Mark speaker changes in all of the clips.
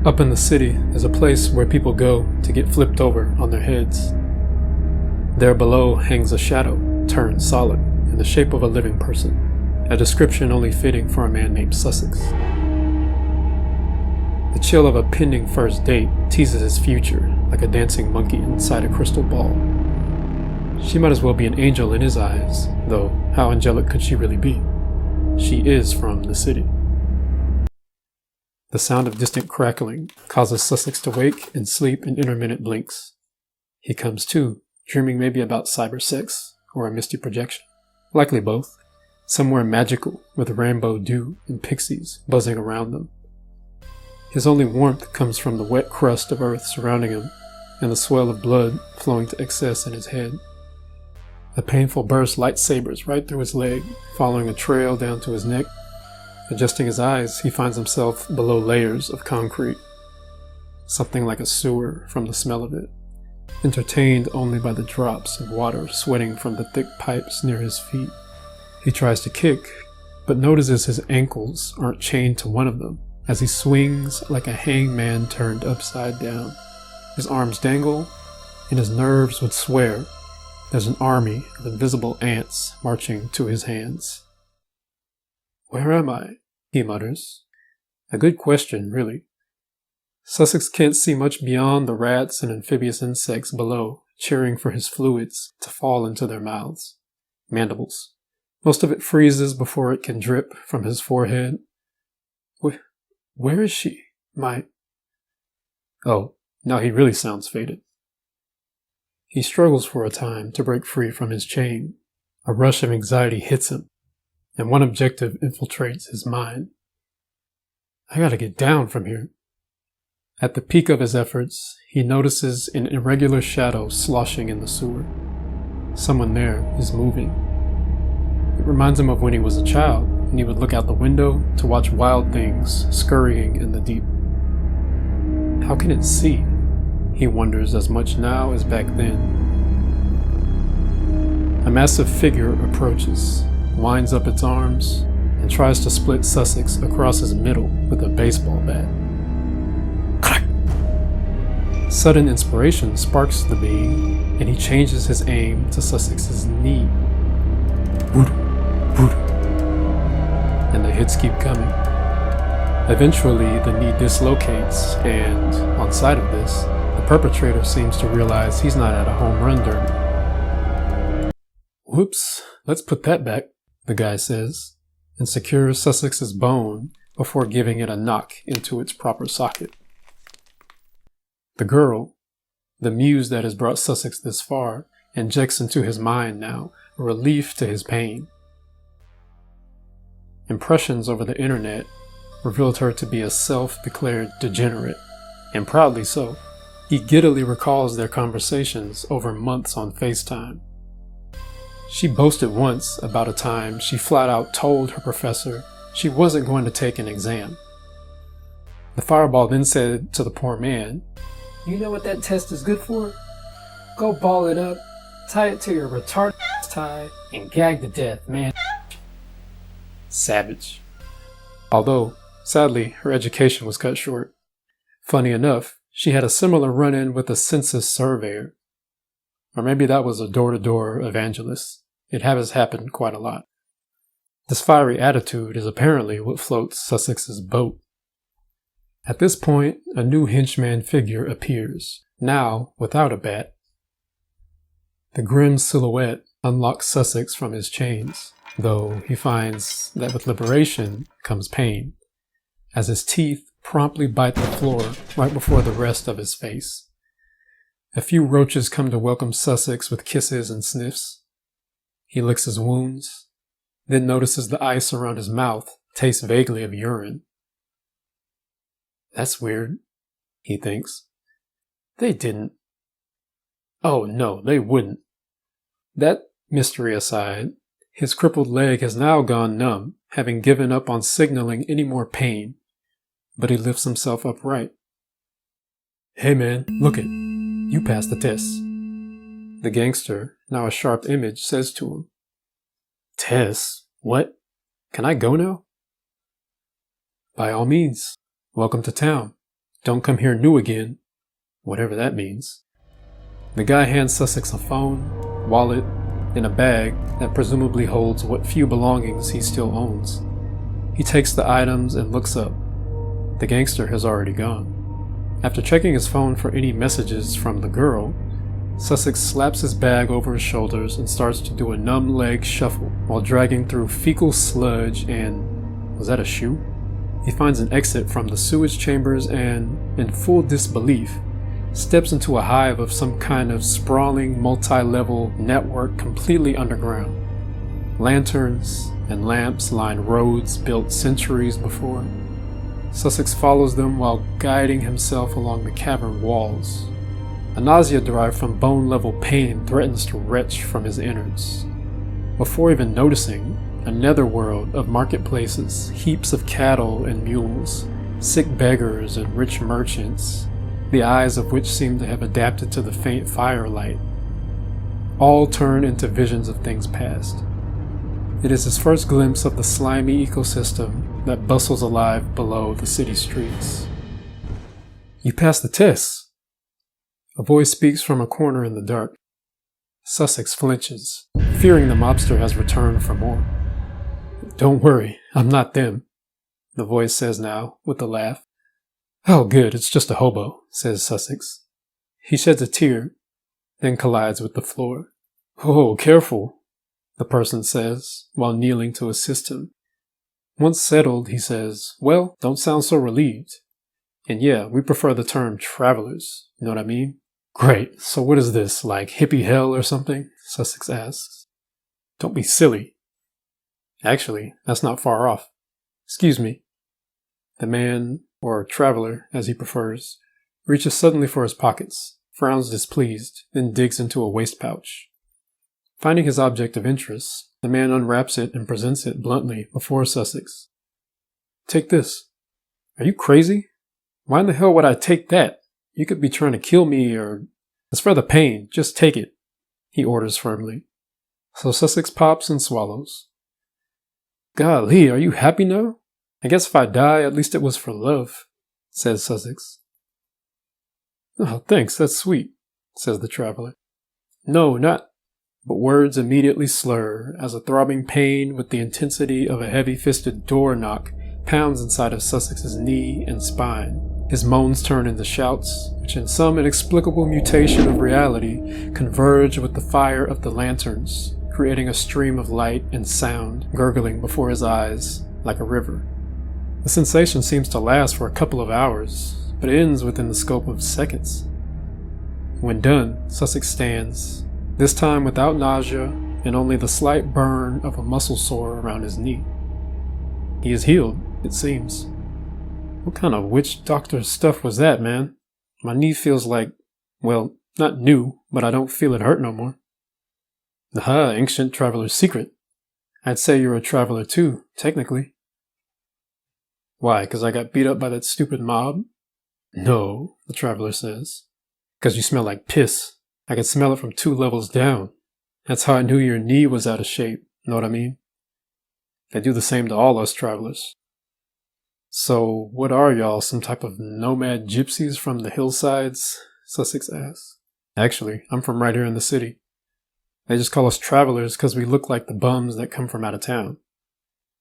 Speaker 1: Up in the city is a place where people go to get flipped over on their heads. There below hangs a shadow, turned solid, in the shape of a living person, a description only fitting for a man named Sussex. The chill of a pending first date teases his future like a dancing monkey inside a crystal ball. She might as well be an angel in his eyes, though how angelic could she really be? She is from the city. The sound of distant crackling causes Sussex to wake and sleep in intermittent blinks. He comes to, dreaming maybe about cyber sex or a misty projection. Likely both. Somewhere magical with rainbow dew and pixies buzzing around them. His only warmth comes from the wet crust of earth surrounding him and the swell of blood flowing to excess in his head. A painful burst lightsabers right through his leg, following a trail down to his neck. Adjusting his eyes, he finds himself below layers of concrete. Something like a sewer from the smell of it, entertained only by the drops of water sweating from the thick pipes near his feet. He tries to kick, but notices his ankles aren't chained to one of them, as he swings like a hangman turned upside down. His arms dangle, and his nerves would swear there's an army of invisible ants marching to his hands. "Where am I?" he mutters. A good question, really. Sussex can't see much beyond the rats and amphibious insects below, cheering for his fluids to fall into their mouths. Mandibles. Most of it freezes before it can drip from his forehead. Where is she? Oh, now he really sounds faded. He struggles for a time to break free from his chain. A rush of anxiety hits him, and one objective infiltrates his mind. I gotta get down from here. At the peak of his efforts, he notices an irregular shadow sloshing in the sewer. Someone there is moving. It reminds him of when he was a child, and he would look out the window to watch wild things scurrying in the deep. How can it see? He wonders as much now as back then. A massive figure approaches, winds up its arms, and tries to split Sussex across his middle with a baseball bat. Crack! Sudden inspiration sparks the being, and he changes his aim to Sussex's knee. And the hits keep coming. Eventually, the knee dislocates, and on sight of this, the perpetrator seems to realize he's not at a home run derby. "Whoops, let's put that back," the guy says, and secures Sussex's bone before giving it a knock into its proper socket. The girl, the muse that has brought Sussex this far, injects into his mind now a relief to his pain. Impressions over the internet revealed her to be a self-declared degenerate, and proudly so. He giddily recalls their conversations over months on FaceTime. She boasted once about a time she flat out told her professor she wasn't going to take an exam. The fireball then said to the poor man, "You know what that test is good for? Go ball it up, tie it to your retarded tie, and gag to death, man." Savage. Although, sadly, her education was cut short. Funny enough, she had a similar run-in with a census surveyor. Or maybe that was a door-to-door evangelist. It has happened quite a lot. This fiery attitude is apparently what floats Sussex's boat. At this point, a new henchman figure appears, now without a bat. The grim silhouette unlocks Sussex from his chains, though he finds that with liberation comes pain, as his teeth promptly bite the floor right before the rest of his face. A few roaches come to welcome Sussex with kisses and sniffs. He licks his wounds, then notices the ice around his mouth tastes vaguely of urine. That's weird, he thinks. They didn't. Oh no, they wouldn't. That mystery aside, his crippled leg has now gone numb, having given up on signaling any more pain, but he lifts himself upright. "Hey man, look it. You passed the test." The gangster, now a sharp image, says to him. "Tess? What? Can I go now?" "By all means. Welcome to town. Don't come here new again. Whatever that means. The guy hands Sussex a phone, wallet, and a bag that presumably holds what few belongings he still owns. He takes the items and looks up. The gangster has already gone. After checking his phone for any messages from the girl, Sussex slaps his bag over his shoulders and starts to do a numb leg shuffle while dragging through fecal sludge and... was that a shoe? He finds an exit from the sewage chambers and, in full disbelief, steps into a hive of some kind of sprawling multi-level network completely underground. Lanterns and lamps line roads built centuries before. Sussex follows them while guiding himself along the cavern walls. A nausea derived from bone-level pain threatens to retch from his innards. Before even noticing, a netherworld of marketplaces, heaps of cattle and mules, sick beggars and rich merchants, the eyes of which seem to have adapted to the faint firelight, all turn into visions of things past. It is his first glimpse of the slimy ecosystem that bustles alive below the city streets. "You passed the test." A voice speaks from a corner in the dark. Sussex flinches, fearing the mobster has returned for more. "Don't worry, I'm not them," the voice says now, with a laugh. "Oh good, it's just a hobo," says Sussex. He sheds a tear, then collides with the floor. "Oh, careful," the person says, while kneeling to assist him. Once settled, he says, "Well, don't sound so relieved. And yeah, we prefer the term travelers, you know what I mean?" "Great, so what is this, like hippie hell or something?" Sussex asks. "Don't be silly. Actually, that's not far off. Excuse me." The man, or traveler, as he prefers, reaches suddenly for his pockets, frowns displeased, then digs into a waist pouch. Finding his object of interest, the man unwraps it and presents it bluntly before Sussex. "Take this." "Are you crazy? Why in the hell would I take that? You could be trying to kill me or... It's for the pain, just take it," he orders firmly. So Sussex pops and swallows. "Golly, are you happy now? I guess if I die, at least it was for love," says Sussex. "Oh, thanks, that's sweet," says the traveler. "No, not..." But words immediately slur as a throbbing pain with the intensity of a heavy-fisted door knock pounds inside of Sussex's knee and spine. His moans turn into shouts, which in some inexplicable mutation of reality converge with the fire of the lanterns, creating a stream of light and sound gurgling before his eyes like a river. The sensation seems to last for a couple of hours, but ends within the scope of seconds. When done, Sussex stands, this time without nausea and only the slight burn of a muscle sore around his knee. He is healed, it seems. What kind of witch doctor stuff was that, man? My knee feels like, well, not new, but I don't feel it hurt no more. Aha, ancient traveler's secret. I'd say you're a traveler too, technically. Why, 'cause I got beat up by that stupid mob? No, the traveler says. 'Cause you smell like piss. I could smell it from 2 levels down. That's how I knew your knee was out of shape, know what I mean? They do the same to all us travelers. So, what are y'all, some type of nomad gypsies from the hillsides? Sussex asks. Actually, I'm from right here in the city. They just call us travelers 'cause we look like the bums that come from out of town.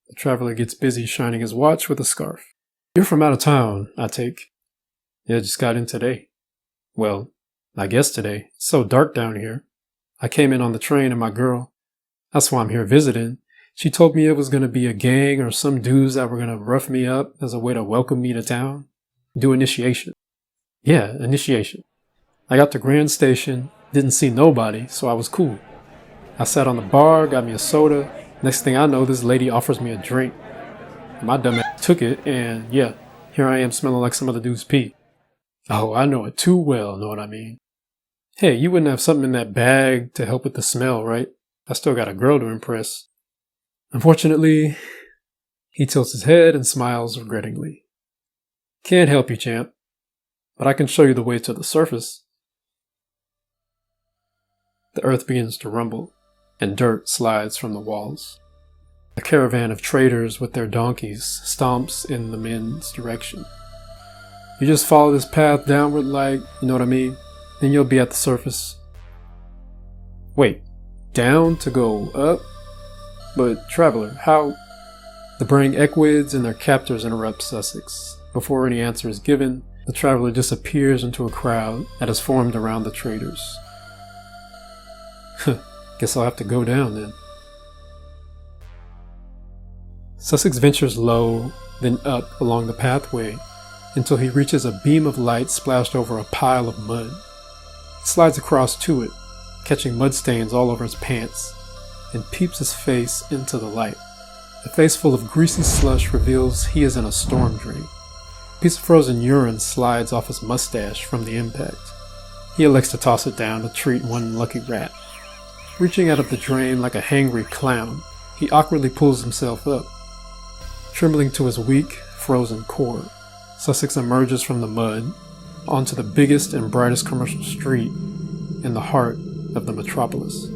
Speaker 1: The traveler gets busy shining his watch with a scarf. You're from out of town, I take. Yeah, just got in today. Well, I guess today. It's so dark down here. I came in on the train and my girl. That's why I'm here visiting. She told me it was going to be a gang or some dudes that were going to rough me up as a way to welcome me to town. Do initiation. Yeah, initiation. I got to Grand Station, didn't see nobody, so I was cool. I sat on the bar, got me a soda. Next thing I know, this lady offers me a drink. My dumb ass took it, and yeah, here I am smelling like some other dude's pee. Oh, I know it too well, know what I mean? Hey, you wouldn't have something in that bag to help with the smell, right? I still got a girl to impress. Unfortunately, he tilts his head and smiles regrettingly. Can't help you, champ, but I can show you the way to the surface. The earth begins to rumble, and dirt slides from the walls. A caravan of traders with their donkeys stomps in the men's direction. You just follow this path downward like, you know what I mean? Then you'll be at the surface. Wait, down to go up? But traveler, how? The braying equids and their captors interrupt Sussex. Before any answer is given, the traveler disappears into a crowd that has formed around the traders. Guess I'll have to go down then. Sussex ventures low, then up along the pathway until he reaches a beam of light splashed over a pile of mud. He slides across to it, catching mud stains all over his pants, and peeps his face into the light. The face full of greasy slush reveals he is in a storm drain. A piece of frozen urine slides off his mustache from the impact. He elects to toss it down to treat one lucky rat. Reaching out of the drain like a hangry clown, he awkwardly pulls himself up. Trembling to his weak, frozen core, Sussex emerges from the mud onto the biggest and brightest commercial street in the heart of the Metropolis.